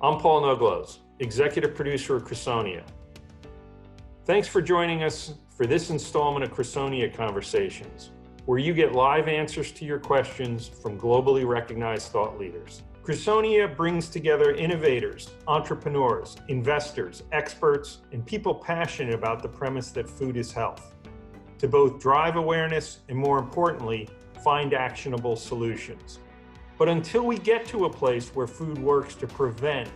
I'm Paul Noglows, Executive Producer of Crusonia. Thanks for joining us for this installment of Crusonia Conversations, where you get live answers to your questions from globally recognized thought leaders. Crusonia brings together innovators, entrepreneurs, investors, experts, and people passionate about the premise that food is health, to both drive awareness and, more importantly, find actionable solutions. But until we get to a place where food works to prevent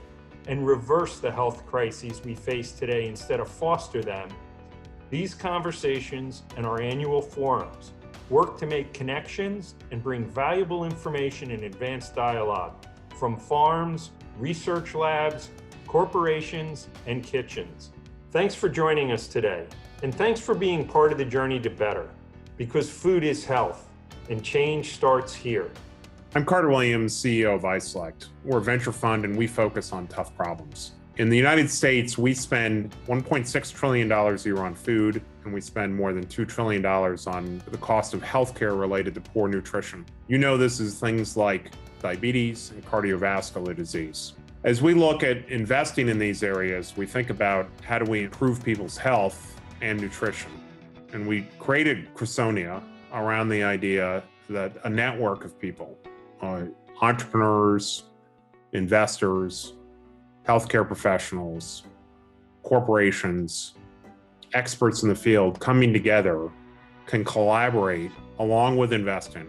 and reverse the health crises we face today instead of foster them, these conversations and our annual forums work to make connections and bring valuable information and advanced dialogue from farms, research labs, corporations, and kitchens. Thanks for joining us today, and thanks for being part of the journey to better, because food is health, and change starts here. I'm Carter Williams, CEO of iSelect. We're a venture fund and we focus on tough problems. In the United States, we spend $1.6 trillion a year on food, and we spend more than $2 trillion on the cost of healthcare related to poor nutrition. You know, this is things like diabetes and cardiovascular disease. As we look at investing in these areas, we think about how do we improve people's health and nutrition. And we created Crusonia around the idea that a network of people, entrepreneurs, investors, healthcare professionals, corporations, experts in the field coming together can collaborate along with investing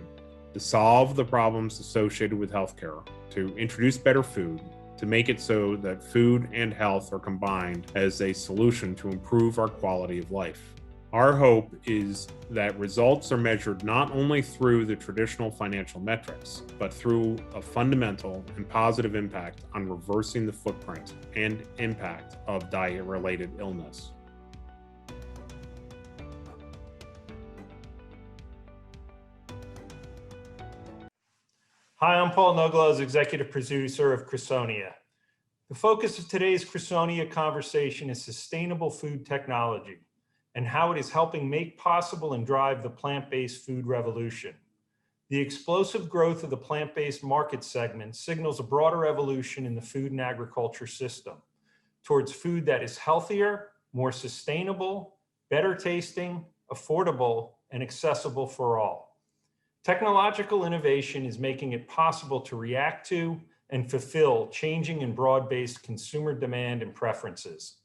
to solve the problems associated with healthcare, to introduce better food, to make it so that food and health are combined as a solution to improve our quality of life. Our hope is that results are measured not only through the traditional financial metrics, but through a fundamental and positive impact on reversing the footprint and impact of diet-related illness. Hi, I'm Paul Noglows, Executive Producer of Crusonia. The focus of today's Crusonia conversation is sustainable food technology and how it is helping make possible and drive the plant-based food revolution. The explosive growth of the plant-based market segment signals a broader evolution in the food and agriculture system towards food that is healthier, more sustainable, better tasting, affordable, and accessible for all. Technological innovation is making it possible to react to and fulfill changing and broad-based consumer demand and preferences.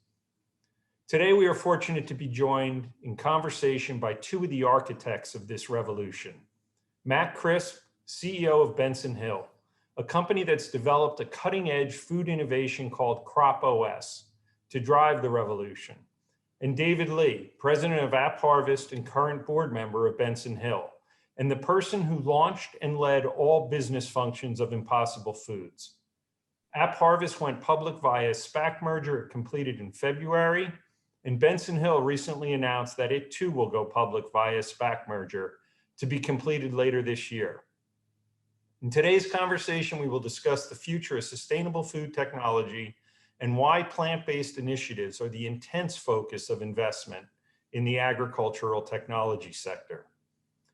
Today, we are fortunate to be joined in conversation by two of the architects of this revolution. Matt Crisp, CEO of Benson Hill, a company that's developed a cutting-edge food innovation called CropOS to drive the revolution. And David Lee, president of AppHarvest and current board member of Benson Hill, and the person who launched and led all business functions of Impossible Foods. AppHarvest went public via a SPAC merger it completed in February, and Benson Hill recently announced that it too will go public via a SPAC merger to be completed later this year. In today's conversation, we will discuss the future of sustainable food technology and why plant-based initiatives are the intense focus of investment in the agricultural technology sector.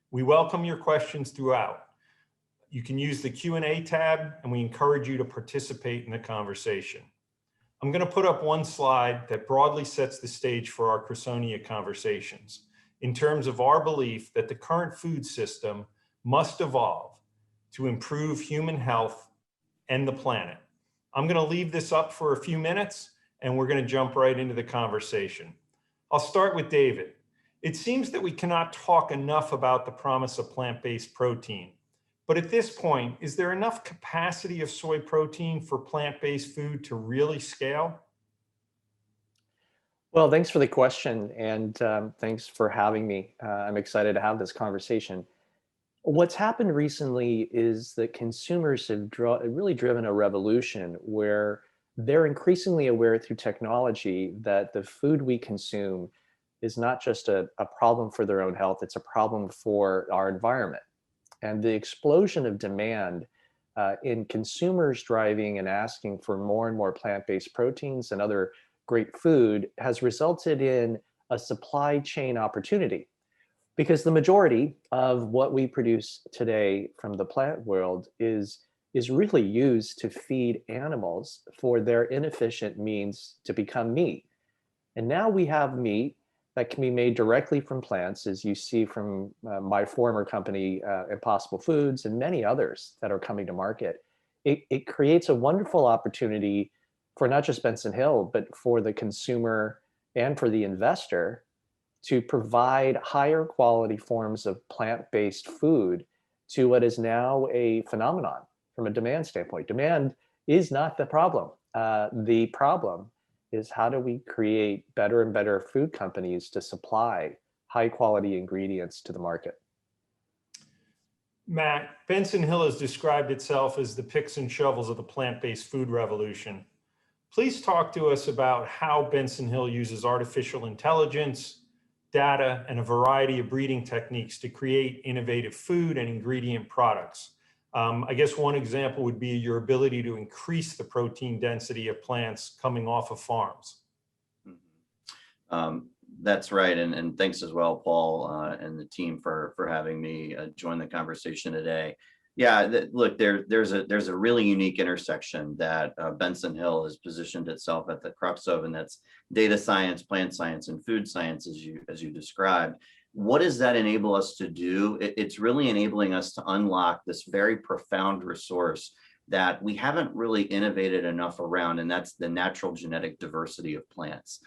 We welcome your questions throughout. You can use the Q&A tab, and we encourage you to participate in the conversation. I'm going to put up one slide that broadly sets the stage for our Crusonia conversations in terms of our belief that the current food system must evolve to improve human health and the planet. I'm going to leave this up for a few minutes, and we're going to jump right into the conversation. I'll start with David. It seems that we cannot talk enough about the promise of plant-based protein. But at this point, is there enough capacity of soy protein for plant-based food to really scale? Well, thanks for the question, and thanks for having me. I'm excited to have this conversation. What's happened recently is that consumers have really driven a revolution where they're increasingly aware through technology that the food we consume is not just a problem for their own health, it's a problem for our environment. And the explosion of demand in consumers driving and asking for more and more plant-based proteins and other great food has resulted in a supply chain opportunity. Because the majority of what we produce today from the plant world is is really used to feed animals for their inefficient means to become meat. And now we have meat that can be made directly from plants, as you see from my former company, Impossible Foods, and many others that are coming to market. It creates a wonderful opportunity for not just Benson Hill, but for the consumer and for the investor to provide higher quality forms of plant-based food to what is now a phenomenon from a demand standpoint. Demand is not the problem. The problem is, how do we create better and better food companies to supply high quality ingredients to the market? Matt, Benson Hill has described itself as the picks and shovels of the plant-based food revolution. Please talk to us about how Benson Hill uses artificial intelligence, data, and a variety of breeding techniques to create innovative food and ingredient products. I guess one example would be your ability to increase the protein density of plants coming off of farms. That's right, and thanks as well, Paul, and the team for having me join the conversation today. Yeah, look, there's a really unique intersection that Benson Hill has positioned itself at the crux of, and that's data science, plant science, and food science, as you described. What does that enable us to do? It's really enabling us to unlock this very profound resource that we haven't really innovated enough around, and that's the natural genetic diversity of plants.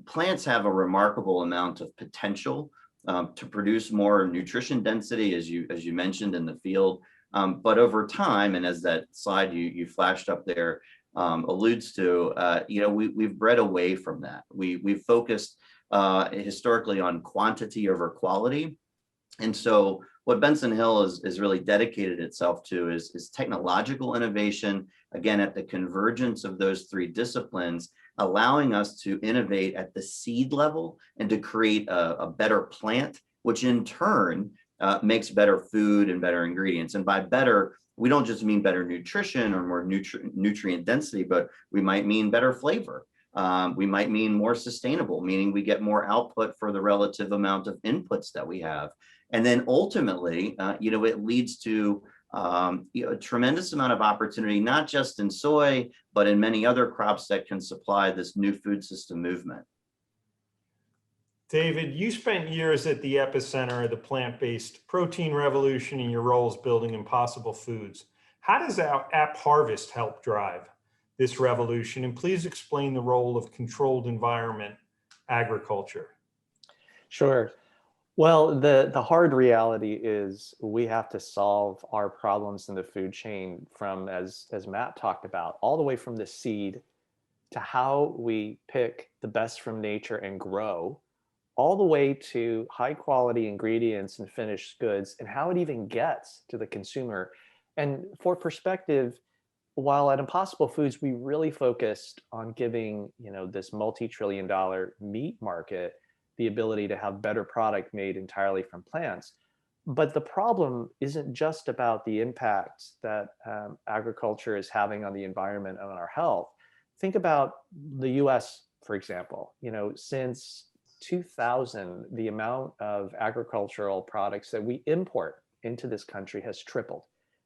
Plants have a remarkable amount of potential to produce more nutrition density, as you mentioned in the field. But over time, and as that slide you flashed up there alludes to, we've bred away from that. We've focused historically on quantity over quality. And so what Benson Hill is really dedicated itself to is technological innovation, again, at the convergence of those three disciplines, allowing us to innovate at the seed level and to create a better plant, which in turn makes better food and better ingredients. And by better, we don't just mean better nutrition or more nutrient density, but we might mean better flavor. We might mean more sustainable, meaning we get more output for the relative amount of inputs that we have. And then ultimately, it leads to a tremendous amount of opportunity, not just in soy, but in many other crops that can supply this new food system movement. David, you spent years at the epicenter of the plant-based protein revolution in your roles building Impossible Foods. How does our AppHarvest help drive this revolution? And please explain the role of controlled environment agriculture. Sure. Well, the hard reality is we have to solve our problems in the food chain from, as Matt talked about, all the way from the seed to how we pick the best from nature and grow, all the way to high quality ingredients and finished goods, and how it even gets to the consumer. And for perspective, while at Impossible Foods, we really focused on giving, this multi-trillion-dollar meat market the ability to have better product made entirely from plants. But the problem isn't just about the impact that agriculture is having on the environment and on our health. Think about the US, for example. Since 2000, the amount of agricultural products that we import into this country has tripled.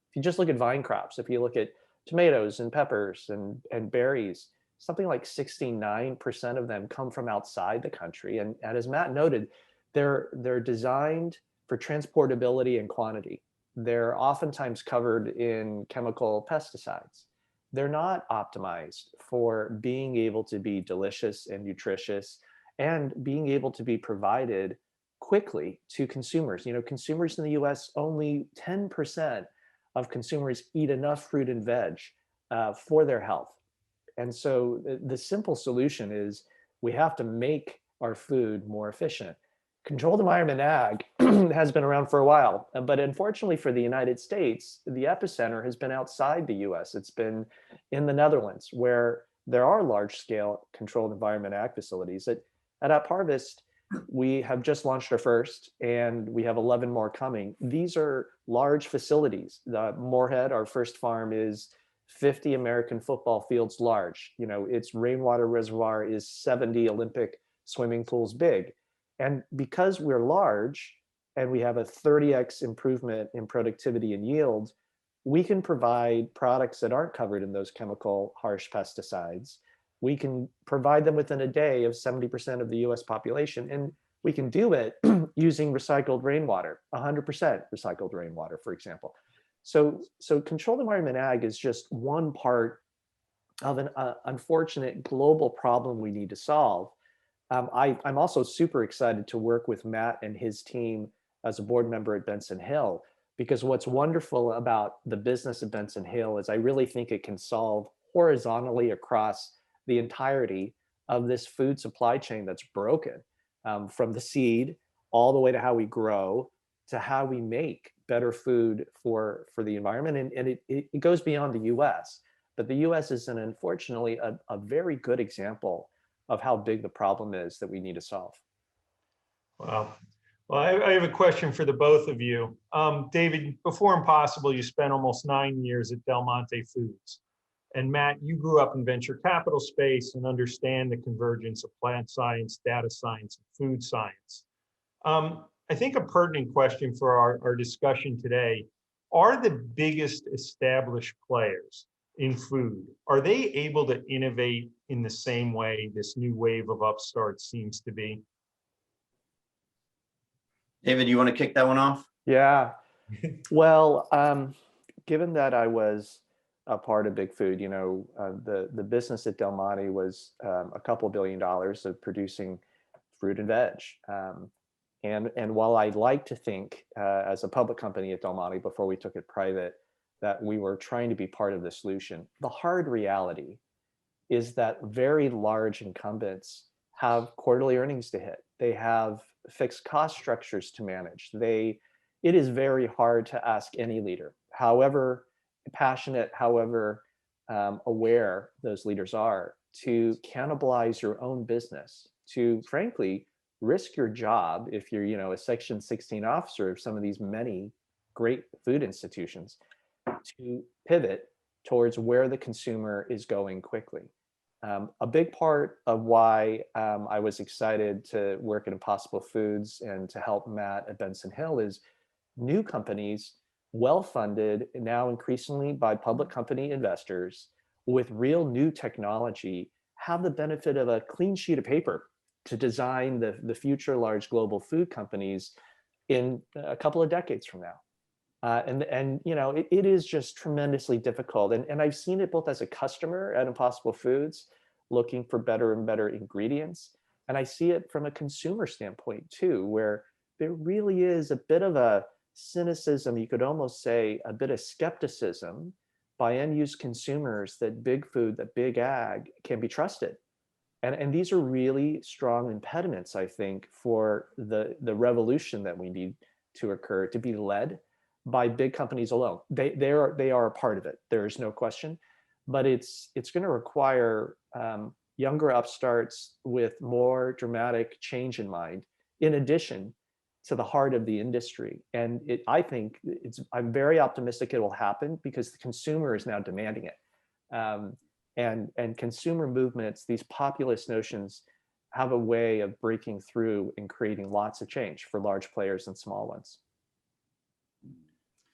If you just look at vine crops, if you look at tomatoes and peppers and berries, something like 69% of them come from outside the country. And as Matt noted, they're designed for transportability and quantity. They're oftentimes covered in chemical pesticides. They're not optimized for being able to be delicious and nutritious and being able to be provided quickly to consumers. Consumers in the US, only 10% of consumers eat enough fruit and veg for their health. And so the simple solution is we have to make our food more efficient. Controlled environment ag has been around for a while, but unfortunately for the United States, the epicenter has been outside the US. It's been in the Netherlands, where there are large-scale controlled environment ag facilities. At AppHarvest, we have just launched our first, and we have 11 more coming. These are large facilities. Moorhead, our first farm, is 50 American football fields large. Its rainwater reservoir is 70 Olympic swimming pools big. And because we're large and we have a 30x improvement in productivity and yield, we can provide products that aren't covered in those chemical harsh pesticides. We can provide them within a day of 70% of the US population. And we can do it using recycled rainwater, 100% recycled rainwater, for example. So controlled environment ag is just one part of an unfortunate global problem we need to solve. I'm also super excited to work with Matt and his team as a board member at Benson Hill, because what's wonderful about the business of Benson Hill is I really think it can solve horizontally across the entirety of this food supply chain that's broken, from the seed all the way to how we grow to how we make better food for the environment. And it goes beyond the US, but the US is unfortunately a very good example of how big the problem is that we need to solve. Wow. Well, I have a question for the both of you. David, before Impossible, you spent almost 9 years at Del Monte Foods. And Matt, you grew up in venture capital space and understand the convergence of plant science, data science, and food science. I think a pertinent question for our discussion today, are the biggest established players in food, are they able to innovate in the same way this new wave of upstarts seems to be? David, you want to kick that one off? Yeah. Well, given that I was a part of Big Food, the business at Del Monte was a couple $2 billion of producing fruit and veg. And while I like to think as a public company at Del Monte before we took it private, that we were trying to be part of the solution, the hard reality is that very large incumbents have quarterly earnings to hit. They have fixed cost structures to manage. It is very hard to ask any leader, however passionate, however aware those leaders are, to cannibalize your own business, to frankly risk your job if you're a Section 16 officer of some of these many great food institutions, to pivot towards where the consumer is going quickly. A big part of why I was excited to work at Impossible Foods and to help Matt at Benson Hill is new companies, well-funded, now increasingly by public company investors with real new technology, have the benefit of a clean sheet of paper to design the future large global food companies in a couple of decades from now. It is just tremendously difficult. And I've seen it both as a customer at Impossible Foods, looking for better and better ingredients. And I see it from a consumer standpoint too, where there really is a bit of a cynicism, you could almost say a bit of skepticism by end-use consumers that big food, that big ag can be trusted. And these are really strong impediments, I think, for the revolution that we need to occur to be led by big companies alone. They are a part of it. There is no question, but it's going to require younger upstarts with more dramatic change in mind, in addition to the heart of the industry. And I'm very optimistic it will happen because the consumer is now demanding it. And consumer movements, these populist notions, have a way of breaking through and creating lots of change for large players and small ones.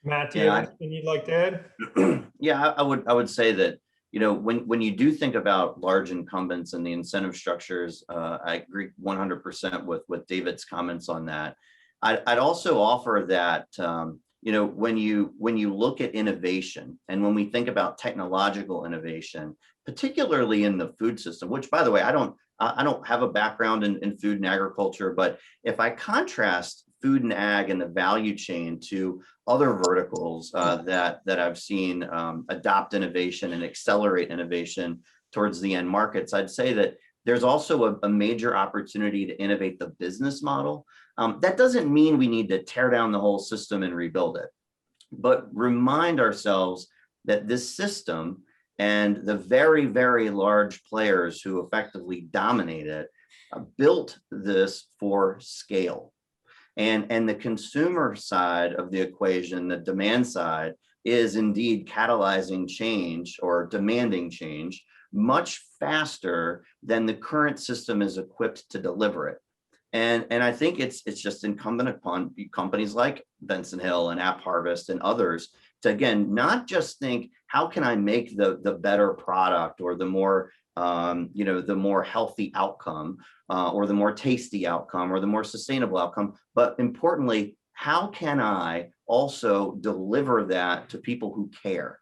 Matt, do you have anything you'd like to add? Yeah, I would say that, when you do think about large incumbents and the incentive structures, I agree 100% with David's comments on that. I'd also offer that, when you look at innovation and when we think about technological innovation, particularly in the food system, which, by the way, I don't have a background in food and agriculture, but if I contrast food and ag and the value chain to other verticals that I've seen adopt innovation and accelerate innovation towards the end markets, I'd say that there's also a major opportunity to innovate the business model. That doesn't mean we need to tear down the whole system and rebuild it, but remind ourselves that this system and the very, very large players who effectively dominate it built this for scale. And the consumer side of the equation, the demand side, is indeed catalyzing change or demanding change much faster than the current system is equipped to deliver it. And I think it's just incumbent upon companies like Benson Hill and AppHarvest and others to, again, not just think, how can I make the better product or the more the more healthy outcome or the more tasty outcome or the more sustainable outcome, but importantly, how can I also deliver that to people who care?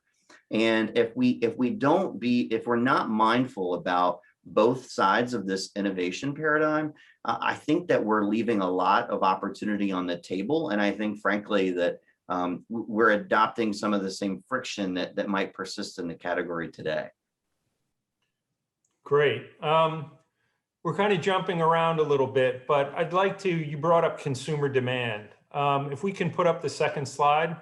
And if we're not mindful about both sides of this innovation paradigm, I think that we're leaving a lot of opportunity on the table. And I think, frankly, that we're adopting some of the same friction that might persist in the category today. Great. We're kind of jumping around a little bit, but I'd like to, you brought up consumer demand. If we can put up the second slide.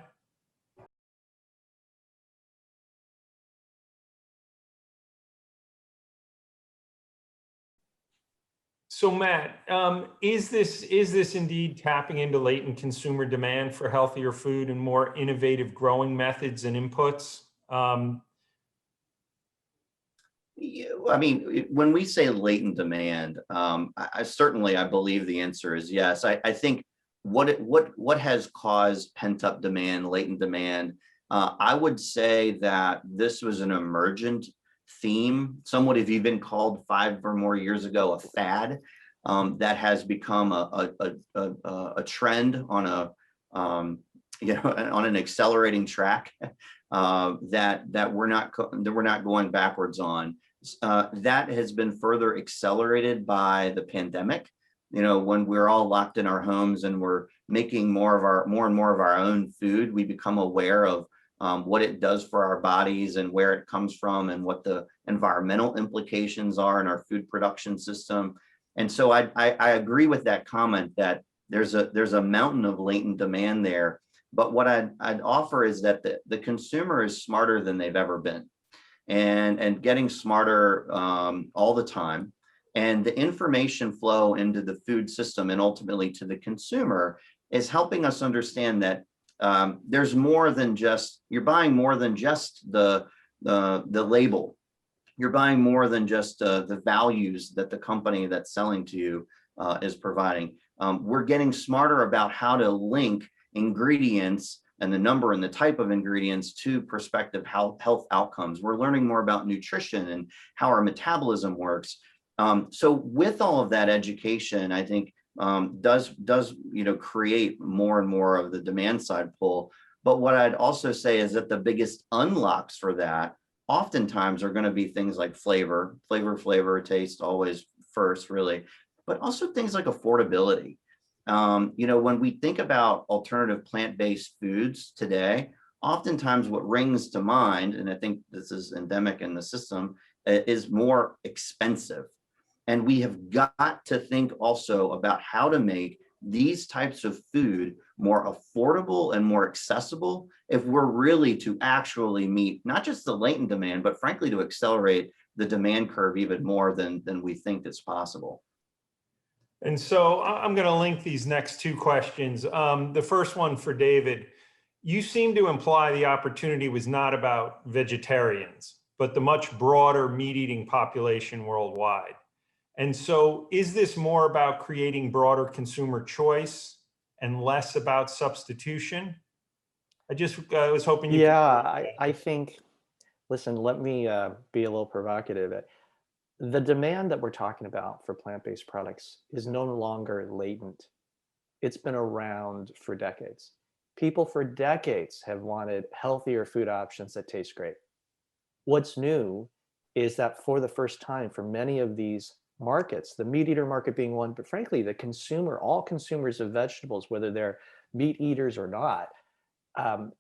So Matt, is this indeed tapping into latent consumer demand for healthier food and more innovative growing methods and inputs? I mean, when we say latent demand, I certainly believe the answer is yes. I think what has caused pent-up demand, latent demand, I would say that this was an emergent theme. Some would have even called 5 or more years ago a fad that has become a trend on on an accelerating track that we're not going backwards on. That has been further accelerated by the pandemic. When we're all locked in our homes and we're making more and more of our own food, we become aware of what it does for our bodies and where it comes from and what the environmental implications are in our food production system. And so I agree with that comment that there's a mountain of latent demand there. But what I'd offer is that the consumer is smarter than they've ever been, and getting smarter all the time. And the information flow into the food system and ultimately to the consumer is helping us understand that there's more than just, you're buying more than just the label. You're buying more than just the values that the company that's selling to you is providing. We're getting smarter about how to link ingredients and the number and the type of ingredients to prospective health outcomes. We're learning more about nutrition and how our metabolism works. So with all of that education, I think does create more and more of the demand side pull. But what I'd also say is that the biggest unlocks for that oftentimes are going to be things like flavor, taste always first, really, but also things like affordability. When we think about alternative plant-based foods today, oftentimes what rings to mind, and I think this is endemic in the system, is more expensive. And we have got to think also about how to make these types of food more affordable and more accessible if we're really to actually meet not just the latent demand, but frankly, to accelerate the demand curve even more than we think is possible. And so I'm going to link these next two questions. The first one for David. You seem to imply the opportunity was not about vegetarians, but the much broader meat-eating population worldwide. And so is this more about creating broader consumer choice and less about substitution? I was hoping you could. I think, listen, let me be a little provocative. The demand that we're talking about for plant-based products is no longer latent. It's been around for decades. People for decades have wanted healthier food options that taste great. What's new is that for the first time, for many of these markets, the meat eater market being one, but frankly, the consumer, all consumers of vegetables, whether they're meat eaters or not,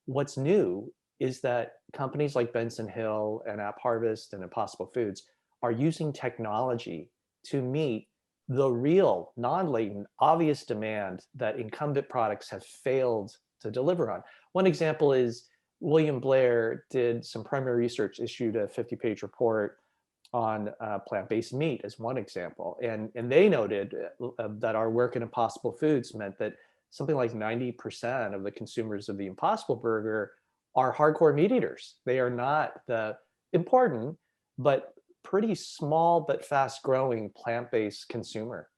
what's new is that companies like Benson Hill and AppHarvest and Impossible Foods are using technology to meet the real, non-latent, obvious demand that incumbent products have failed to deliver on. One example is William Blair did some primary research, issued a 50-page report on plant-based meat as one example. And they noted that our work in Impossible Foods meant that something like 90% of the consumers of the Impossible Burger are hardcore meat eaters. They are not the important, but pretty small but fast growing plant-based consumer.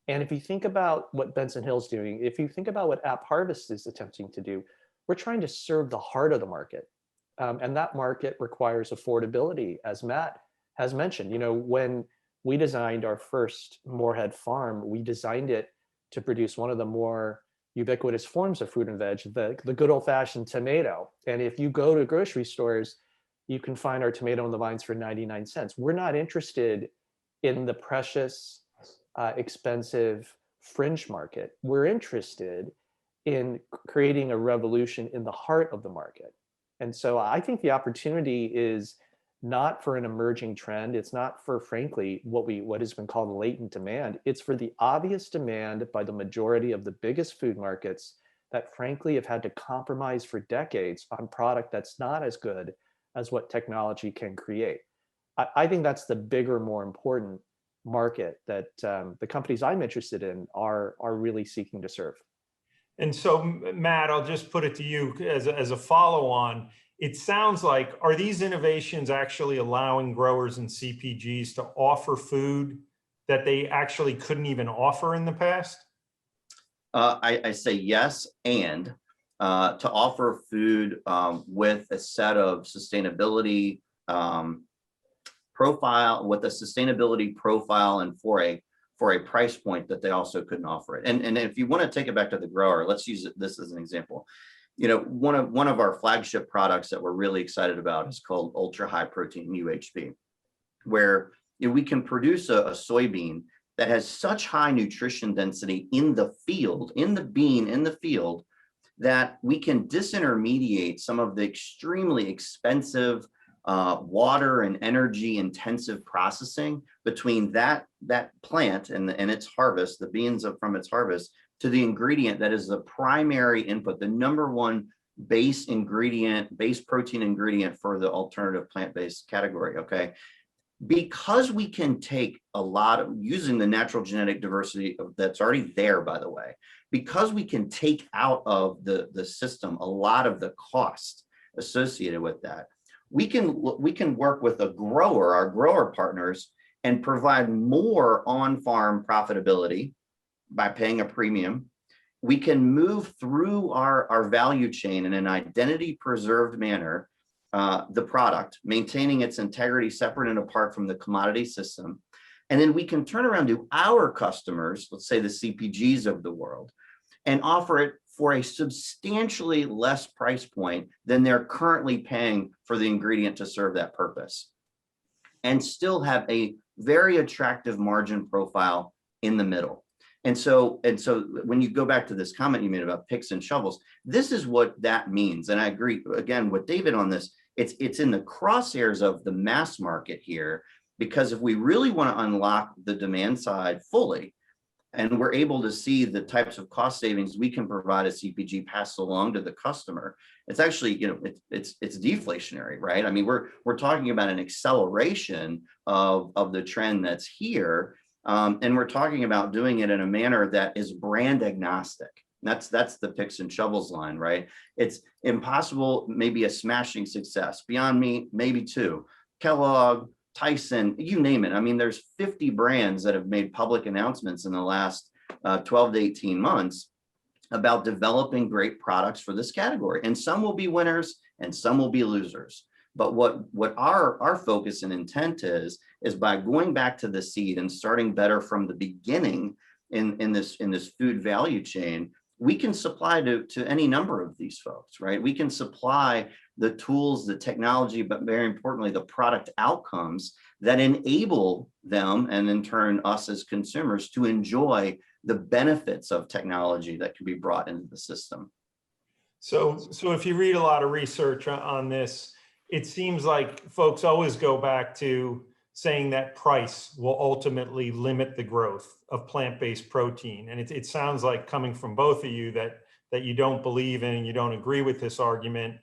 And if you think about what Benson Hill's doing, if you think about what AppHarvest is attempting to do, we're trying to serve the heart of the market. And that market requires affordability, as Matt has mentioned. When we designed our first Moorhead farm, we designed it to produce one of the more ubiquitous forms of fruit and veg, the good old-fashioned tomato. And if you go to grocery stores, you can find our tomato on the vines for 99 cents. We're not interested in the precious, expensive fringe market. We're interested in creating a revolution in the heart of the market. And so I think the opportunity is not for an emerging trend. It's not for, frankly, what has been called latent demand. It's for the obvious demand by the majority of the biggest food markets that, frankly, have had to compromise for decades on product that's not as good as what technology can create. I think that's the bigger, more important market that the companies I'm interested in are really seeking to serve. And so, Matt, I'll just put it to you as a follow-on. It sounds like, are these innovations actually allowing growers and CPGs to offer food that they actually couldn't even offer in the past? I say yes, and to offer food with a set of sustainability profile, with a sustainability profile, and for a price point that they also couldn't offer it. And if you want to take it back to the grower, let's use this as an example. One of our flagship products that we're really excited about is called ultra high protein UHP, where we can produce a soybean that has such high nutrition density in the field, in the bean, in the field, that we can disintermediate some of the extremely expensive water and energy intensive processing between that plant and its harvest, the beans from its harvest, to the ingredient that is the primary input, the number one base protein ingredient for the alternative plant-based category. Okay. Because we can take a lot of, using the natural genetic diversity that's already there, by the way, because we can take out of the system a lot of the cost associated with that, we can work with a grower, our grower partners, and provide more on-farm profitability by paying a premium. We can move through our value chain in an identity preserved manner, the product, maintaining its integrity separate and apart from the commodity system. And then we can turn around to our customers, let's say the CPGs of the world, and offer it for a substantially less price point than they're currently paying for the ingredient to serve that purpose, and still have a very attractive margin profile in the middle. And so when you go back to this comment you made about picks and shovels, this is what that means. And I agree again with David on this. It's in the crosshairs of the mass market here, because if we really want to unlock the demand side fully, and we're able to see the types of cost savings we can provide a CPG pass along to the customer, it's actually, it's deflationary, right? I mean, we're talking about an acceleration of the trend that's here. And we're talking about doing it in a manner that is brand agnostic. That's the picks and shovels line, right? It's Impossible, maybe a smashing success. Beyond Meat, maybe two. Kellogg, Tyson, you name it. I mean, there's 50 brands that have made public announcements in the last 12 to 18 months about developing great products for this category. And some will be winners and some will be losers. But what our focus and intent is by going back to the seed and starting better from the beginning in this food value chain, we can supply to any number of these folks, right? We can supply the tools, the technology, but very importantly, the product outcomes that enable them, and in turn us as consumers, to enjoy the benefits of technology that can be brought into the system. So if you read a lot of research on this, it seems like folks always go back to saying that price will ultimately limit the growth of plant-based protein. And it sounds like, coming from both of you, that you don't believe in and you don't agree with this argument.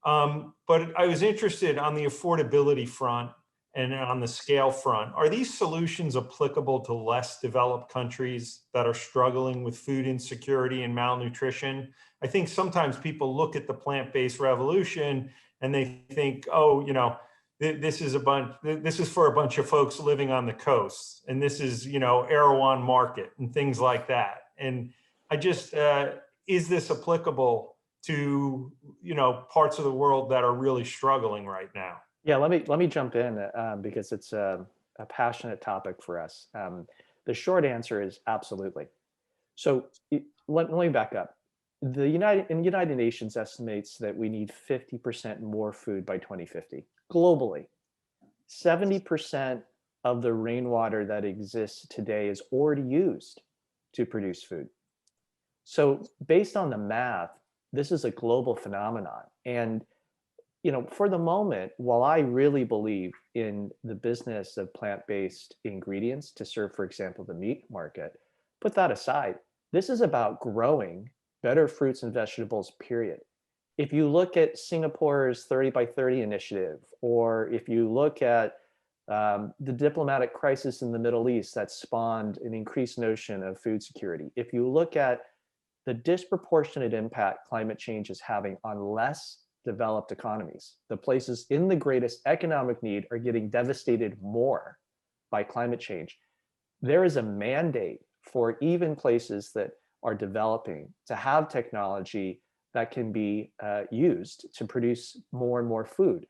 But I was interested on the affordability front and on the scale front. Are these solutions applicable to less developed countries that are struggling with food insecurity and malnutrition? I think sometimes people look at the plant-based revolution and they think, oh, this is for a bunch of folks living on the coast, and this is, Erewhon Market and things like that. And I just, is this applicable to, parts of the world that are really struggling right now? Yeah, let me jump in because it's a passionate topic for us. The short answer is absolutely. So let me back up. The United Nations estimates that we need 50% more food by 2050 globally. 70% of the rainwater that exists today is already used to produce food. So based on the math, this is a global phenomenon. And for the moment, while I really believe in the business of plant-based ingredients to serve, for example, the meat market, put that aside. This is about growing better fruits and vegetables, period. If you look at Singapore's 30 by 30 initiative, or if you look at the diplomatic crisis in the Middle East that spawned an increased notion of food security, if you look at the disproportionate impact climate change is having on less developed economies, the places in the greatest economic need are getting devastated more by climate change. There is a mandate for even places that are developing to have technology that can be used to produce more and more food.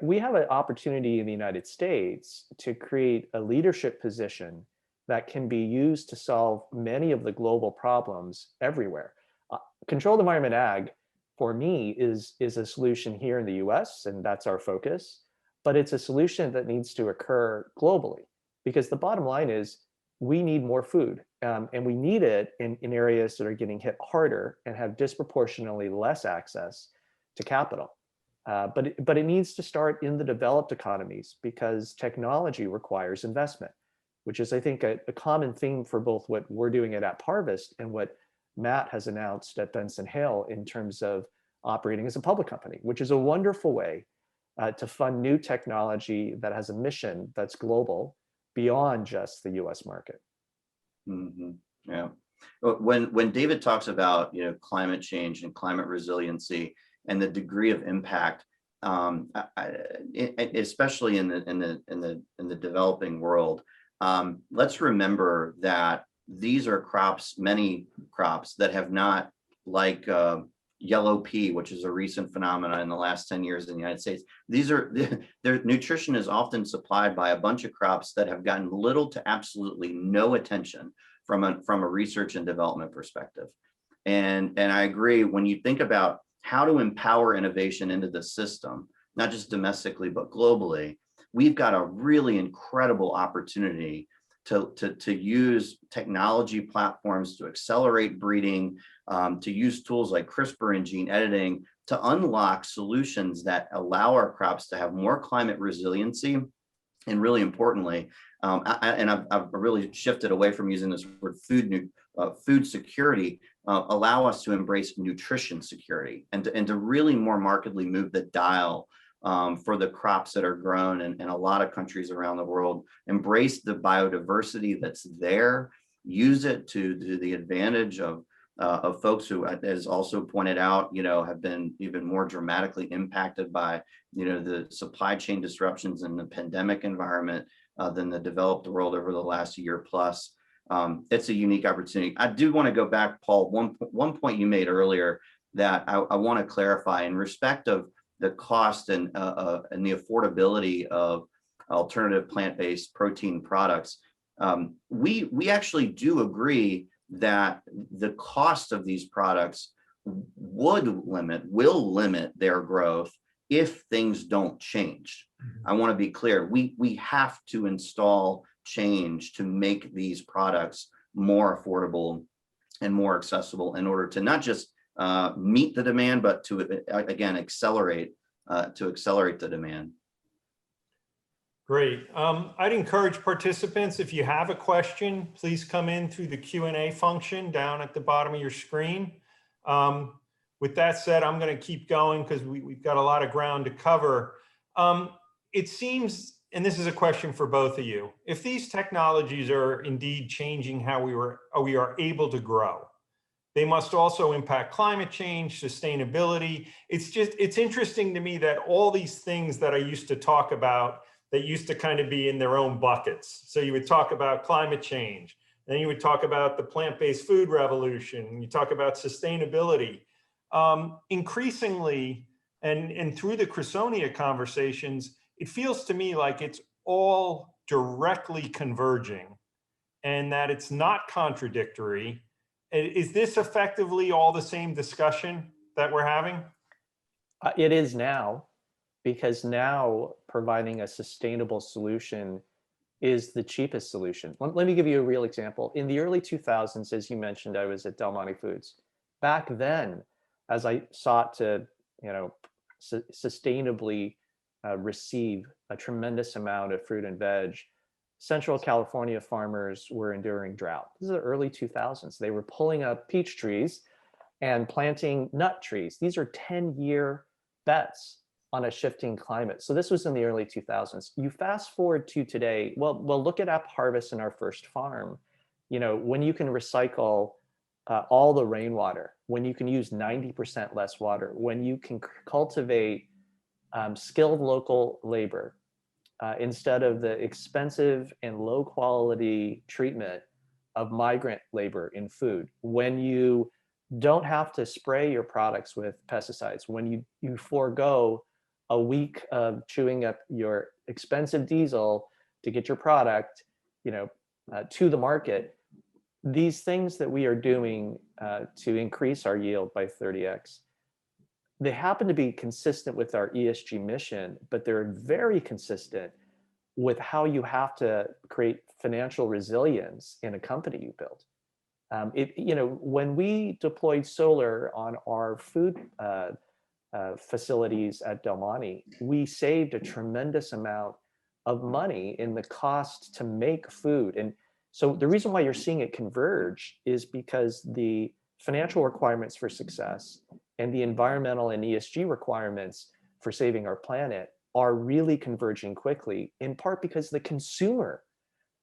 We have an opportunity in the United States to create a leadership position that can be used to solve many of the global problems everywhere. Controlled environment ag, for me, is a solution here in the US, and that's our focus, but it's a solution that needs to occur globally, because the bottom line is we need more food, and we need it in areas that are getting hit harder and have disproportionately less access to capital. But it needs to start in the developed economies because technology requires investment, which is, I think, a common theme for both what we're doing at AppHarvest and what Matt has announced at Benson Hill in terms of operating as a public company, which is a wonderful way to fund new technology that has a mission that's global beyond just the US market. Mm-hmm. Yeah. When David talks about climate change and climate resiliency and the degree of impact, especially in the developing world, let's remember that these are crops, many crops that have not, like yellow pea, which is a recent phenomenon in the last 10 years in the United States. Their nutrition is often supplied by a bunch of crops that have gotten little to absolutely no attention from a research and development perspective. And I agree, when you think about how to empower innovation into the system, not just domestically, but globally, we've got a really incredible opportunity to use technology platforms to accelerate breeding, to use tools like CRISPR and gene editing to unlock solutions that allow our crops to have more climate resiliency. And really importantly, I've really shifted away from using this word food security, allow us to embrace nutrition security and to really more markedly move the dial for the crops that are grown in a lot of countries around the world. Embrace the biodiversity that's there, use it to the advantage of folks who, as also pointed out, have been even more dramatically impacted by the supply chain disruptions in the pandemic environment than the developed world over the last year plus. It's a unique opportunity. I do want to go back, Paul, one point you made earlier that I want to clarify in respect of the cost and the affordability of alternative plant-based protein products. We actually do agree that the cost of these products will limit their growth if things don't change. I want to be clear. We have to install change to make these products more affordable and more accessible in order to not just meet the demand, but to again accelerate the demand. Great. I'd encourage participants, if you have a question, please come in through the Q&A function down at the bottom of your screen. With that said, I'm going to keep going because we've got a lot of ground to cover. It seems, and this is a question for both of you, if these technologies are indeed changing how we are able to grow, They must also impact climate change, sustainability. It's interesting to me that all these things that I used to talk about that used to kind of be in their own buckets. So you would talk about climate change, then you would talk about the plant-based food revolution, you talk about sustainability. Increasingly, and through the Crusonia conversations, it feels to me like it's all directly converging and that it's not contradictory. Is this effectively all the same discussion that we're having? It is now, because now providing a sustainable solution is the cheapest solution. Let me give you a real example. In the early 2000s, as you mentioned, I was at Del Monte Foods. Back then, as I sought to, sustainably receive a tremendous amount of fruit and veg, Central California farmers were enduring drought. This is the early 2000s. They were pulling up peach trees and planting nut trees. These are 10-year bets on a shifting climate. So this was in the early 2000s. You fast forward to today, well, look at AppHarvest in our first farm. When you can recycle all the rainwater, when you can use 90% less water, when you can cultivate skilled local labor, instead of the expensive and low quality treatment of migrant labor in food, when you don't have to spray your products with pesticides, when you forego a week of chewing up your expensive diesel to get your product, to the market, these things that we are doing to increase our yield by 30x, they happen to be consistent with our ESG mission, but they're very consistent with how you have to create financial resilience in a company you build. When we deployed solar on our food facilities at Del Monte, we saved a tremendous amount of money in the cost to make food. And so the reason why you're seeing it converge is because the financial requirements for success and the environmental and ESG requirements for saving our planet are really converging quickly, in part because the consumer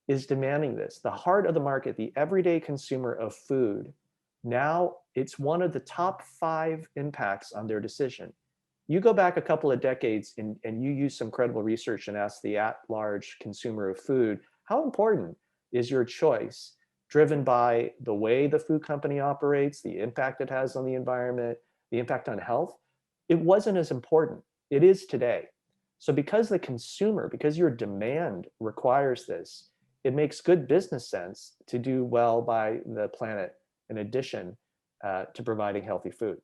is demanding this. The heart of the market, the everyday consumer of food, now it's one of the top 5 impacts on their decision. You go back a couple of decades and you use some credible research and ask the at-large consumer of food, how important is your choice, driven by the way the food company operates, the impact it has on the environment, the impact on health? It wasn't as important. It is today. So because your demand requires this, it makes good business sense to do well by the planet in addition to providing healthy food.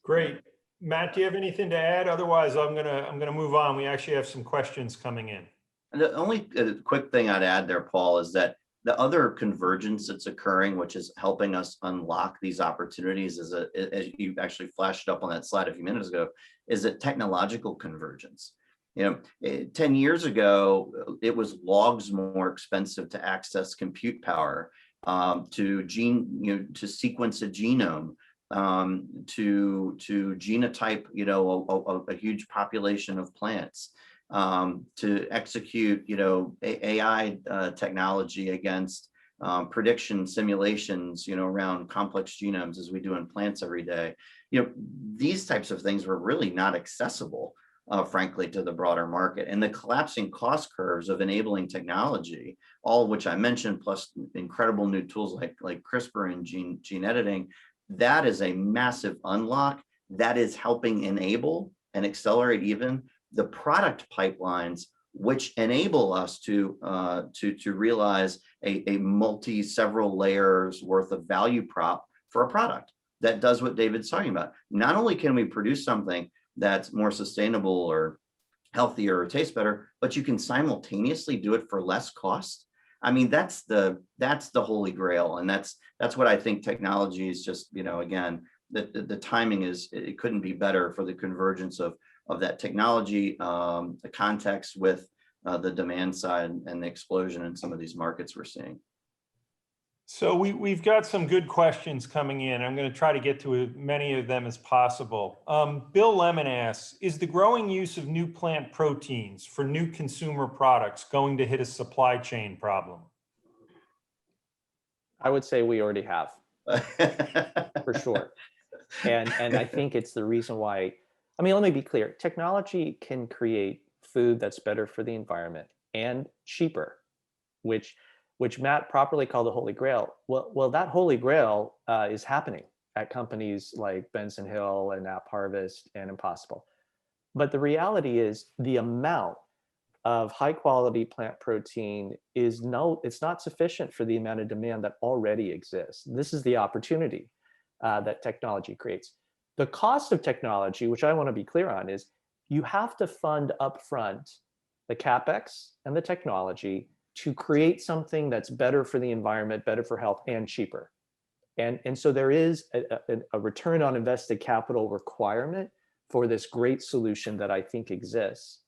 Great. Matt, do you have anything to add? Otherwise, I'm gonna move on. We actually have some questions coming in. The only quick thing I'd add there, Paul, is that the other convergence that's occurring, which is helping us unlock these opportunities, as you actually flashed up on that slide a few minutes ago, is that technological convergence. 10 years ago, it was logs more expensive to access compute power, to sequence a genome, to genotype, a huge population of plants, to execute, AI technology against prediction simulations, around complex genomes as we do in plants every day. These types of things were really not accessible, frankly, to the broader market. And the collapsing cost curves of enabling technology, all of which I mentioned, plus incredible new tools like CRISPR and gene editing, that is a massive unlock that is helping enable and accelerate even the product pipelines, which enable us to realize a several layers worth of value prop for a product that does what David's talking about. Not only can we produce something that's more sustainable or healthier or tastes better, but you can simultaneously do it for less cost. I mean, that's the holy grail, and that's what I think technology is just, again, the timing it couldn't be better for the convergence of that technology, the context with the demand side and the explosion in some of these markets we're seeing. So we've got some good questions coming in. I'm going to try to get to as many of them as possible. Bill Lemon asks, is the growing use of new plant proteins for new consumer products going to hit a supply chain problem? I would say we already have, for sure. And I think it's the reason why, I mean, let me be clear. Technology can create food that's better for the environment and cheaper, which Matt properly called the Holy Grail. Well, that Holy Grail is happening at companies like Benson Hill and AppHarvest and Impossible. But the reality is the amount of high quality plant protein it's not sufficient for the amount of demand that already exists. This is the opportunity that technology creates. The cost of technology, which I want to be clear on, is you have to fund upfront the CapEx and the technology to create something that's better for the environment, better for health, and cheaper. And so there is a return on invested capital requirement for this great solution that I think exists.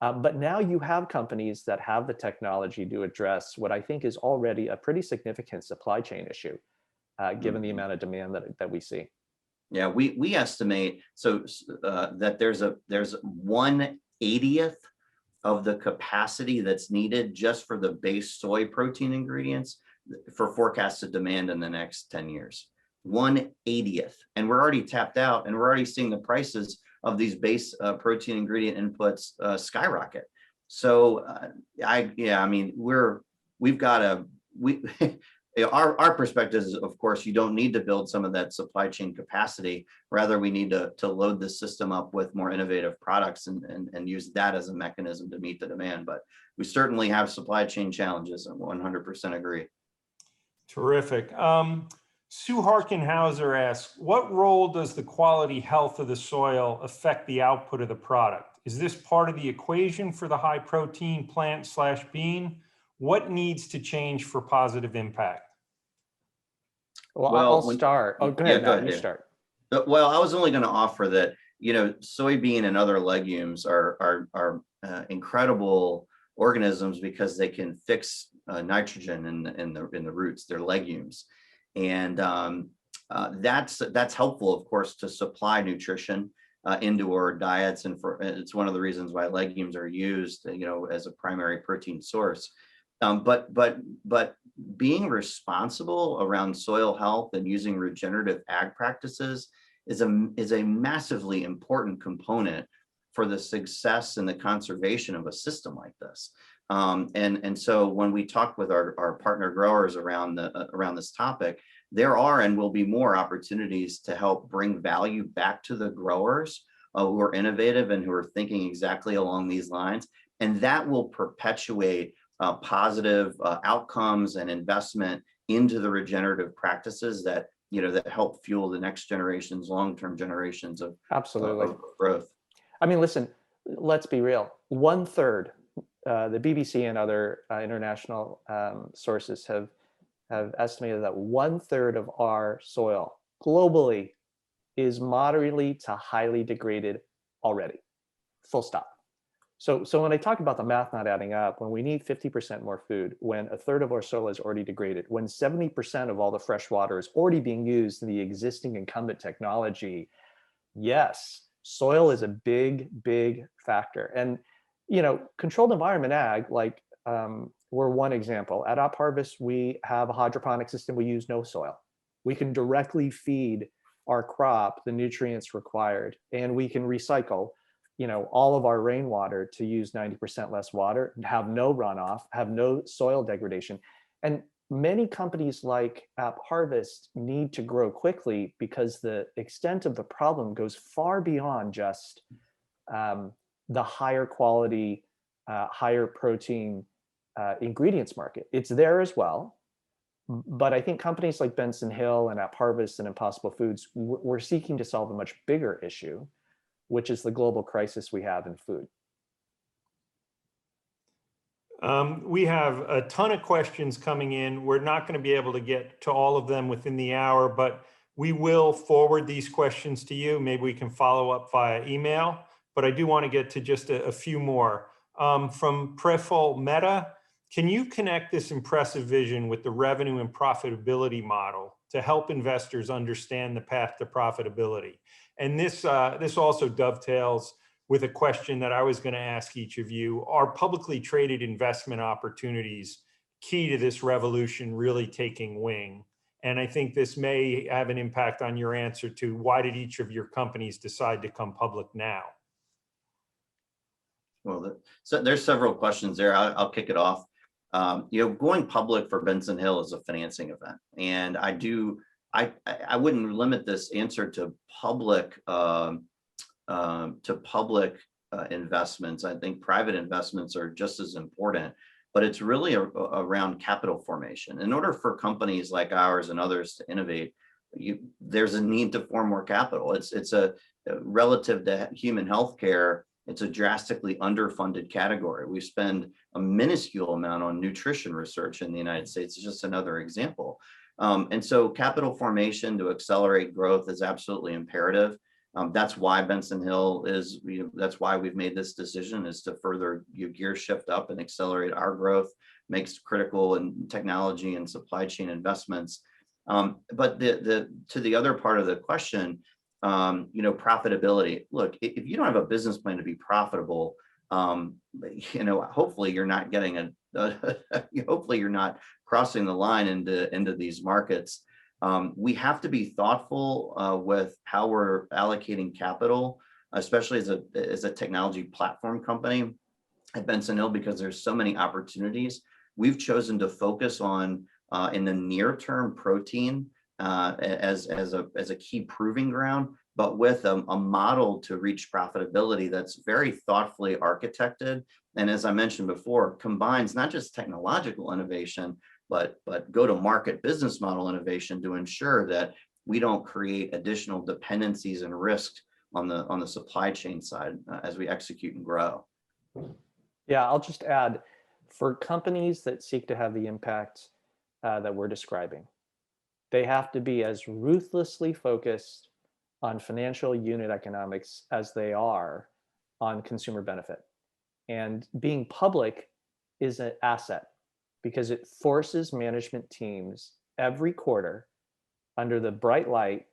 But now you have companies that have the technology to address what I think is already a pretty significant supply chain issue, given the amount of demand that we see. Yeah, we estimate that there's 1/80th of the capacity that's needed just for the base soy protein ingredients for forecasted demand in the next 10 years. 1/80th, and we're already tapped out, and we're already seeing the prices of these base protein ingredient inputs skyrocket. So I mean, our perspective is, of course, you don't need to build some of that supply chain capacity. Rather, we need to load the system up with more innovative products and use that as a mechanism to meet the demand. But we certainly have supply chain challenges, and 100% agree. Terrific. Sue Harkenhauser asks, what role does the quality health of the soil affect the output of the product? Is this part of the equation for the high protein plant/bean? What needs to change for positive impact? Well, I'll start. Oh, go ahead, Matt, you start. Well, I was only going to offer that, soybean and other legumes are incredible organisms because they can fix nitrogen in the roots. They're legumes. And that's helpful, of course, to supply nutrition into our diets, and it's one of the reasons why legumes are used, as a primary protein source. But being responsible around soil health and using regenerative ag practices is a massively important component for the success and the conservation of a system like this. And so when we talk with our partner growers around this topic, there are and will be more opportunities to help bring value back to the growers who are innovative and who are thinking exactly along these lines. And that will perpetuate positive outcomes and investment into the regenerative practices that help fuel the next generations, long-term generations of growth. I mean, listen, let's be real. 1/3, the BBC and other international sources have estimated that 1/3 of our soil globally is moderately to highly degraded already. Full stop. So when I talk about the math not adding up, when we need 50% more food, when 1/3 of our soil is already degraded, when 70% of all the fresh water is already being used in the existing incumbent technology, yes, soil is a big factor. And controlled environment ag, like we're one example. At AppHarvest, we have a hydroponic system. We use no soil. We can directly feed our crop the nutrients required, and we can recycle all of our rainwater to use 90% less water, have no runoff, have no soil degradation. And many companies like AppHarvest need to grow quickly because the extent of the problem goes far beyond just the higher quality, higher protein ingredients market. It's there as well. But I think companies like Benson Hill and AppHarvest and Impossible Foods, we're seeking to solve a much bigger issue, which is the global crisis we have in food. We have a ton of questions coming in. We're not going to be able to get to all of them within the hour, but we will forward these questions to you. Maybe we can follow up via email, but I do want to get to just a few more. From Preful Meta, can you connect this impressive vision with the revenue and profitability model to help investors understand the path to profitability? And this also dovetails with a question that I was going to ask each of you. Are publicly traded investment opportunities key to this revolution really taking wing. And I think this may have an impact on your answer to why did each of your companies decide to come public now? Well, so there's several questions there. I'll kick it off. Going public for Benson Hill is a financing event, and I wouldn't limit this answer to public investments. I think private investments are just as important, but it's really around capital formation. In order for companies like ours and others to innovate, there's a need to form more capital. It's a relative to human healthcare. It's a drastically underfunded category. We spend a minuscule amount on nutrition research in the United States. It's just another example. And so capital formation to accelerate growth is absolutely imperative. That's why Benson Hill is, that's why we've made this decision, is to further gear shift up and accelerate our growth, makes critical and technology and supply chain investments. But to the other part of the question, profitability. Look, if you don't have a business plan to be profitable, hopefully you're not getting hopefully you're not crossing the line into these markets. We have to be thoughtful with how we're allocating capital, especially as a technology platform company at Benson Hill, because there's so many opportunities. We've chosen to focus on in the near term protein as a key proving ground, but with a model to reach profitability that's very thoughtfully architected. And as I mentioned before, combines not just technological innovation, but go-to-market business model innovation to ensure that we don't create additional dependencies and risk on the supply chain side as we execute and grow. Yeah, I'll just add, for companies that seek to have the impact that we're describing, they have to be as ruthlessly focused on financial unit economics as they are on consumer benefit. And being public is an asset because it forces management teams every quarter under the bright light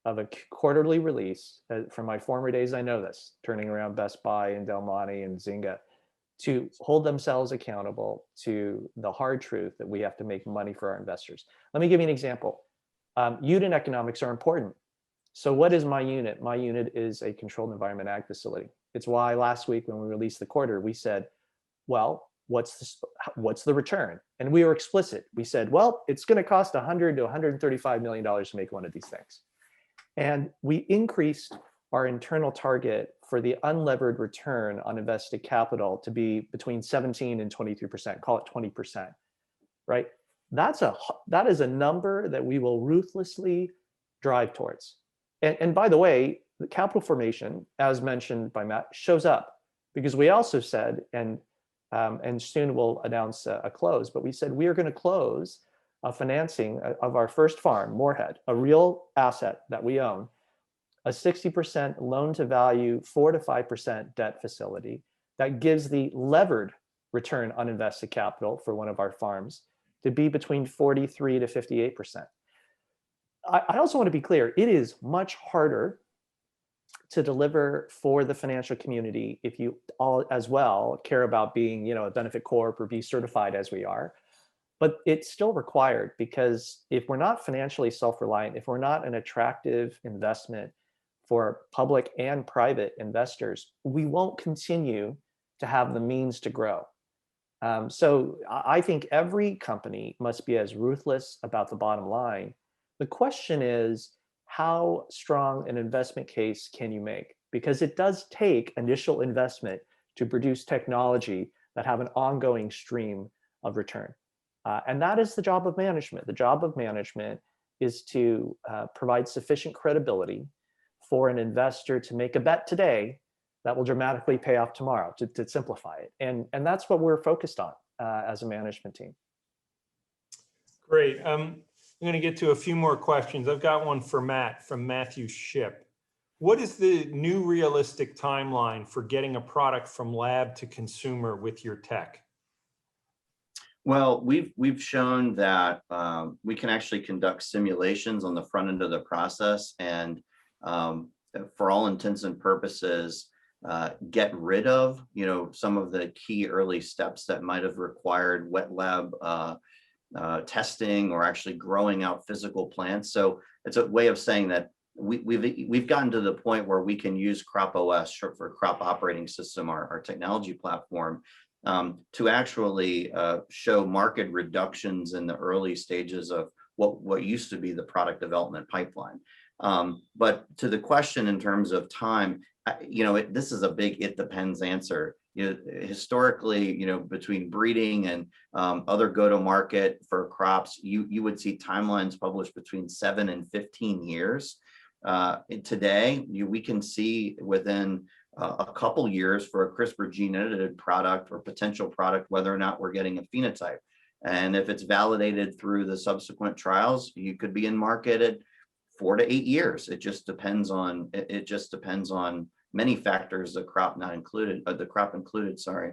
of a quarterly release. From my former days, I know this, turning around Best Buy and Del Monte and Zynga, to hold themselves accountable to the hard truth that we have to make money for our investors. Let me give you an example. Unit economics are important. So what is my unit? My unit is a controlled environment ag facility. It's why last week when we released the quarter, we said, well, what's the return? And we were explicit. We said, well, it's going to cost $100 to $135 million to make one of these things. And we increased our internal target for the unlevered return on invested capital to be between 17 and 23%, call it 20%, right? That is a number that we will ruthlessly drive towards. And by the way, the capital formation, as mentioned by Matt, shows up because we also said, and soon we'll announce a close, but we said we are going to close a financing of our first farm, Moorhead, a real asset that we own, a 60% loan to value, 4 to 5% debt facility that gives the levered return on invested capital for one of our farms to be between 43 to 58%. I also want to be clear, it is much harder to deliver for the financial community if you all as well care about being, a benefit corp or be certified as we are. But it's still required because if we're not financially self-reliant, if we're not an attractive investment for public and private investors, we won't continue to have the means to grow. So I think every company must be as ruthless about the bottom line. The question is, how strong an investment case can you make? Because it does take initial investment to produce technology that have an ongoing stream of return. And that is the job of management. The job of management is to provide sufficient credibility for an investor to make a bet today that will dramatically pay off tomorrow, to simplify it. And that's what we're focused on as a management team. Great. I'm going to get to a few more questions. I've got one for Matt from Matthew Ship. What is the new realistic timeline for getting a product from lab to consumer with your tech? Well, we've shown that we can actually conduct simulations on the front end of the process, and for all intents and purposes, get rid of, some of the key early steps that might have required wet lab testing or actually growing out physical plants. So it's a way of saying that we've gotten to the point where we can use Crop OS, short for Crop Operating System, our technology platform, to actually show market reductions in the early stages of what used to be the product development pipeline. But to the question in terms of time, this is a big it depends answer. Historically, between breeding and other go-to-market for crops, you would see timelines published between 7 and 15 years. Today, we can see within a couple years for a CRISPR gene edited product or potential product, whether or not we're getting a phenotype. And if it's validated through the subsequent trials, you could be in market at 4 to 8 years. It just depends on many factors, the crop included, sorry.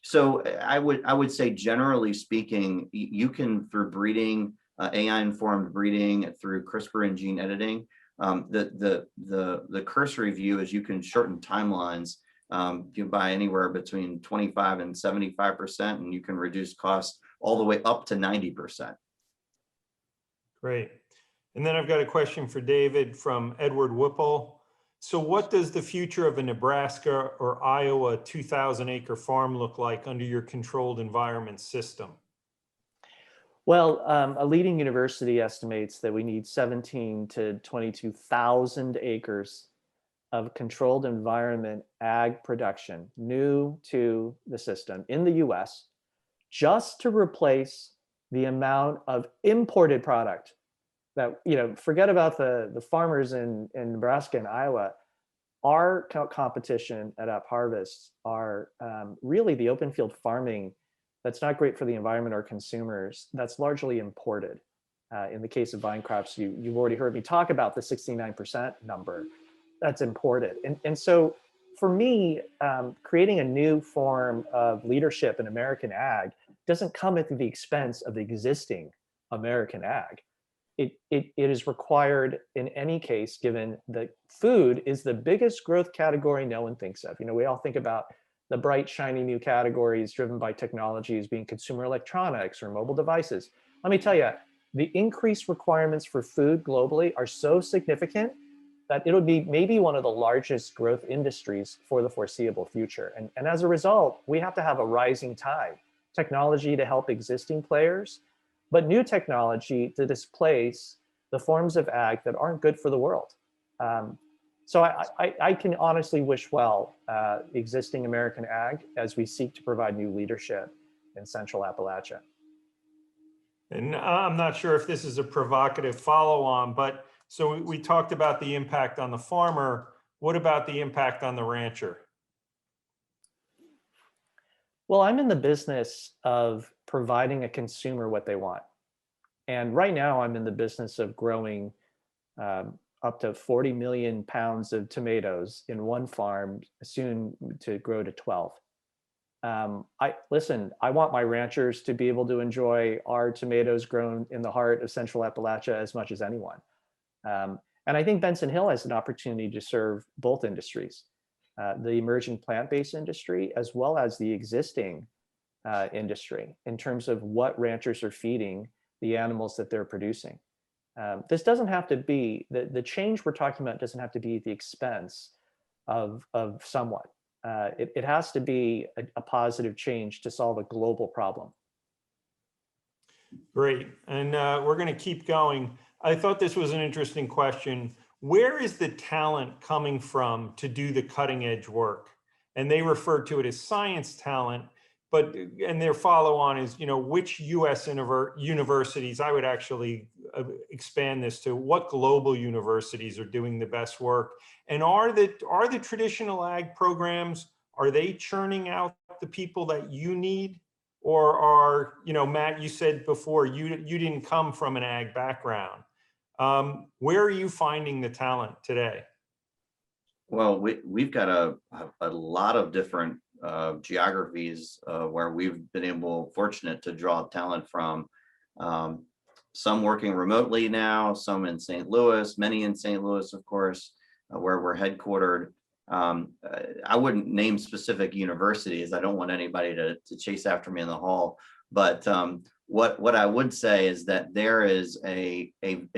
So I would say, generally speaking, you can, through breeding, AI-informed breeding, through CRISPR and gene editing, the cursory view is you can shorten timelines by anywhere between 25 and 75%, and you can reduce costs all the way up to 90%. Great. And then I've got a question for David from Edward Whipple. So what does the future of a Nebraska or Iowa 2,000-acre farm look like under your controlled environment system? Well, a leading university estimates that we need 17 to 22,000 acres of controlled environment ag production, new to the system in the US, just to replace the amount of imported product that, forget about the farmers in Nebraska and Iowa. Our competition at AppHarvest are really the open field farming that's not great for the environment or consumers, that's largely imported. In the case of vine crops, you've already heard me talk about the 69% number that's imported. And so for me, creating a new form of leadership in American ag doesn't come at the expense of the existing American ag. It is required in any case, given that food is the biggest growth category no one thinks of. We all think about the bright, shiny new categories driven by technologies being consumer electronics or mobile devices. Let me tell you, the increased requirements for food globally are so significant that it'll be maybe one of the largest growth industries for the foreseeable future. And as a result, we have to have a rising tide, technology to help existing players, but new technology to displace the forms of ag that aren't good for the world. So I can honestly wish well existing American ag as we seek to provide new leadership in Central Appalachia. And I'm not sure if this is a provocative follow-on, but so we talked about the impact on the farmer. What about the impact on the rancher? Well, I'm in the business of providing a consumer what they want. And right now I'm in the business of growing up to 40 million pounds of tomatoes in one farm, soon to grow to 12. I want my ranchers to be able to enjoy our tomatoes grown in the heart of Central Appalachia as much as anyone. And I think Benson Hill has an opportunity to serve both industries, the emerging plant-based industry, as well as the existing industry, in terms of what ranchers are feeding the animals that they're producing. This doesn't have to be, the change we're talking about doesn't have to be at the expense of someone. It has to be a positive change to solve a global problem. Great. And we're going to keep going. I thought this was an interesting question. Where is the talent coming from to do the cutting edge work? And they refer to it as science talent, and their follow on is, which US universities, I would actually expand this to what global universities are doing the best work? And are the traditional ag programs, are they churning out the people that you need? Or are, Matt, you said before, you didn't come from an ag background. Where are you finding the talent today? Well, we've got a lot of different geographies where we've been fortunate to draw talent from. Some working remotely now, some in St. Louis, many in St. Louis, of course, where we're headquartered. I wouldn't name specific universities. I don't want anybody to chase after me in the hall. But what I would say is that there is a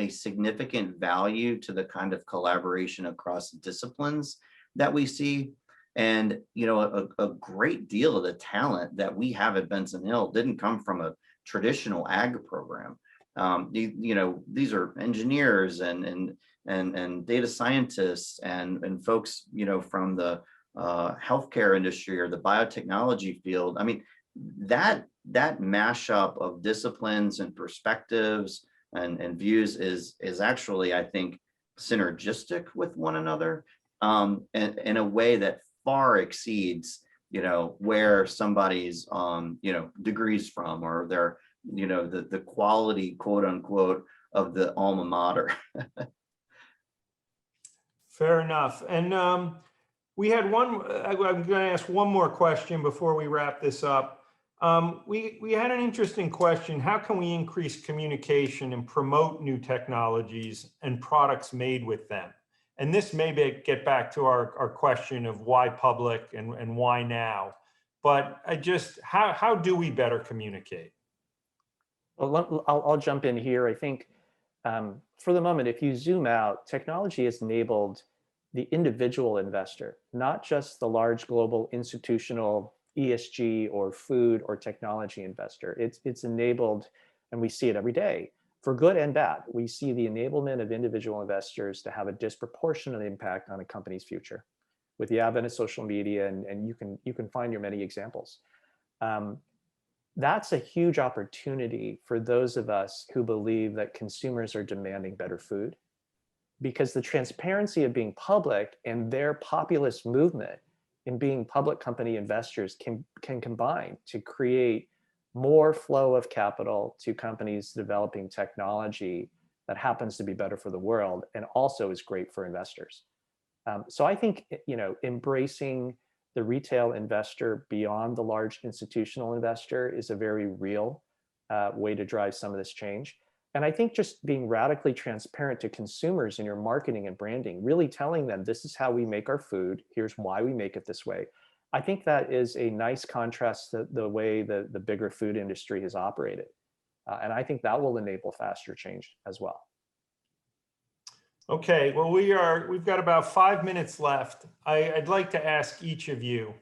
significant value to the kind of collaboration across disciplines that we see. And, a great deal of the talent that we have at Benson Hill didn't come from a traditional ag program. These are engineers and data scientists and folks, from the healthcare industry or the biotechnology field. I mean, that mashup of disciplines and perspectives and views is actually, I think, synergistic with one another, and in a way that far exceeds, where somebody's, degrees from, or their, the quality, quote unquote, of the alma mater. Fair enough. And we had I'm going to ask one more question before we wrap this up. We had an interesting question. How can we increase communication and promote new technologies and products made with them? And this may get back to our question of why public and why now. But how do we better communicate? Well, I'll jump in here. I think for the moment, if you zoom out, technology has enabled the individual investor, not just the large global institutional ESG or food or technology investor. It's enabled, and we see it every day, for good and bad. We see the enablement of individual investors to have a disproportionate impact on a company's future with the advent of social media, and you can find your many examples. That's a huge opportunity for those of us who believe that consumers are demanding better food, because the transparency of being public and their populist movement in being public company investors can combine to create more flow of capital to companies developing technology that happens to be better for the world and also is great for investors. So I think, embracing the retail investor beyond the large institutional investor is a very real way to drive some of this change. And I think just being radically transparent to consumers in your marketing and branding, really telling them this is how we make our food, here's why we make it this way. I think that is a nice contrast to the way the bigger food industry has operated. And I think that will enable faster change as well. Okay, well, we've got about 5 minutes left. I'd like to ask each of you,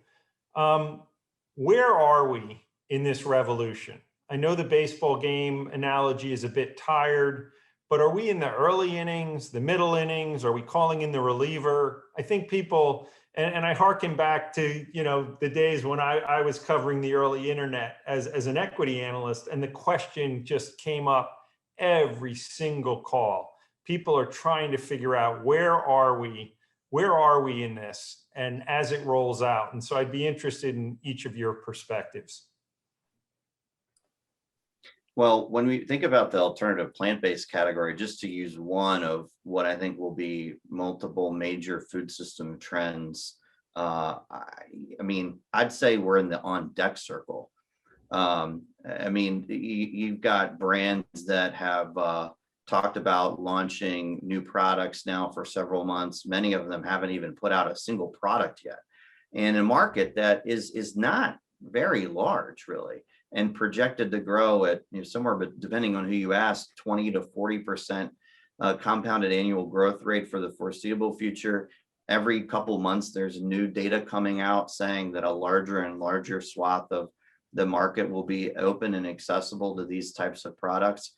where are we in this revolution? I know the baseball game analogy is a bit tired, but are we in the early innings, the middle innings? Are we calling in the reliever? I think people, and I hearken back to, the days when I was covering the early internet as an equity analyst, and the question just came up every single call. People are trying to figure out where are we in this, and as it rolls out. And so I'd be interested in each of your perspectives. Well, when we think about the alternative plant-based category, just to use one of what I think will be multiple major food system trends, I'd say we're in the on deck circle. You've got brands that have talked about launching new products now for several months. Many of them haven't even put out a single product yet. And a market that is not very large, really, and projected to grow at somewhere, but depending on who you ask, 20 to 40% compounded annual growth rate for the foreseeable future. Every couple months, there's new data coming out saying that a larger and larger swath of the market will be open and accessible to these types of products,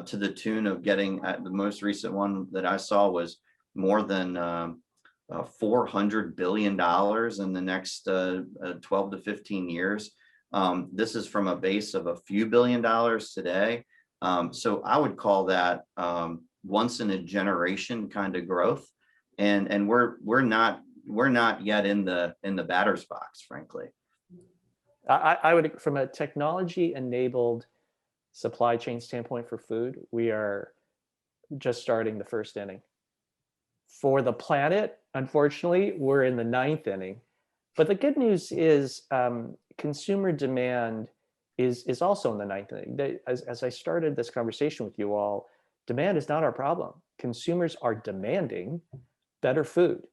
to the tune of getting, the most recent one that I saw was more than $400 billion in the next 12 to 15 years. This is from a base of a few $billion today. So I would call that once in a generation kind of growth. And we're not yet in the batter's box, frankly. I would, from a technology enabled supply chain standpoint for food, we are just starting the first inning. For the planet, unfortunately, we're in the 9th inning. But the good news is consumer demand is also in the 9th inning. As I started this conversation with you all, demand is not our problem. Consumers are demanding better food.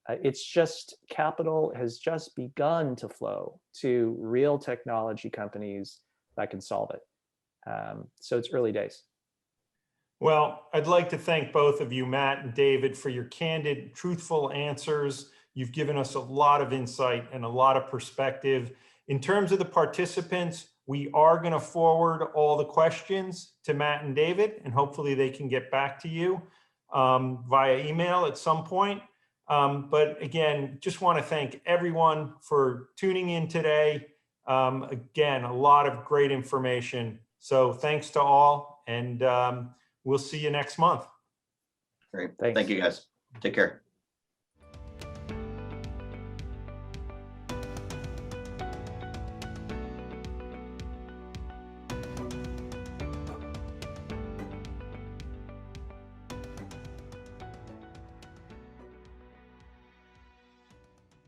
It's just capital has just begun to flow to real technology companies that can solve it. So it's early days. Well, I'd like to thank both of you, Matt and David, for your candid, truthful answers. You've given us a lot of insight and a lot of perspective. In terms of the participants, we are going to forward all the questions to Matt and David, and hopefully they can get back to you via email at some point. But again, just want to thank everyone for tuning in today. Again, a lot of great information. So thanks to all, and we'll see you next month. Great. Thanks. Thank you, guys. Take care.